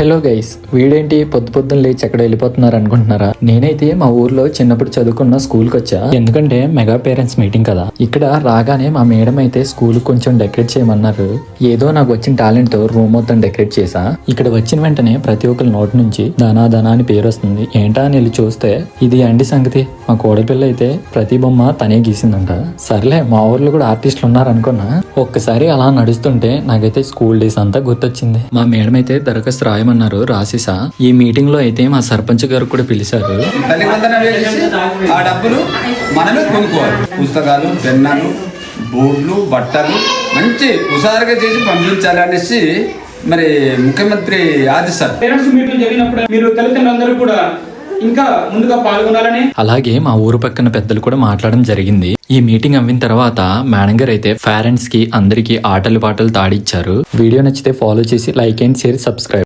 Hello guys, వీడేంటి పొద్దు పొద్దున్న లేచి ఎక్కడ వెళ్ళిపోతున్నారు అనుకుంటున్నారా? నేనైతే మా ఊర్లో చిన్నప్పుడు చదువుకున్న స్కూల్కి వచ్చా. ఎందుకంటే మెగా పేరెంట్స్ మీటింగ్ కదా. ఇక్కడ రాగానే మా మేడం అయితే స్కూల్ కొంచెం డెకరేట్ చేయమన్నారు. ఏదో నాకు వచ్చిన టాలెంట్ తో రూమ్ మొత్తం డెకరేట్ చేసా. ఇక్కడ వచ్చిన వెంటనే ప్రతి ఒక్కరి నోటి నుంచి ధనా అని పేరు వస్తుంది. ఏంటా అని వెళ్ళి చూస్తే ఇది అండి సంగతి. మా కోడపిల్ల అయితే ప్రతి బొమ్మ తనే గీసిందంట. సర్లే, మా ఊర్లో కూడా ఆర్టిస్టులు ఉన్నారు అనుకున్నా. ఒక్కసారి అలా నడుస్తుంటే నాకైతే స్కూల్ డేస్ అంతా గుర్తొచ్చింది. మా మేడం అయితే దరఖాస్తు రాయమన్నారు, రాసేసా. ఈ మీటింగ్ లో అయితే మా సర్పంచ్ గారు కూడా పిలిచారు. ఆ డబ్బులు మనమే కొనుక్కోవాలి. పుస్తకాలు, పెన్నాలు, బోర్డులు, బట్టలు మంచి హుషారుగా చేసి పంపించాలి అనేసి మరి ముఖ్యమంత్రి ఆదేశాలు. పేరెంట్స్ మీటింగ్ జరిగినప్పుడు మీరు తల్లిదండ్రులందరూ కూడా ఇంకా ముందుగా పాల్గొనాలని. అలాగే మా ఊరు పక్కన పెద్దలు కూడా మాట్లాడడం జరిగింది. ఈ మీటింగ్ అవ్విన తర్వాత మేడం గారు అయితే పేరెంట్స్ కి అందరికి ఆటలు పాటలు తాడిచ్చారు. వీడియో నచ్చితే ఫాలో చేసి లైక్ అండ్ షేర్, సబ్స్క్రైబ్.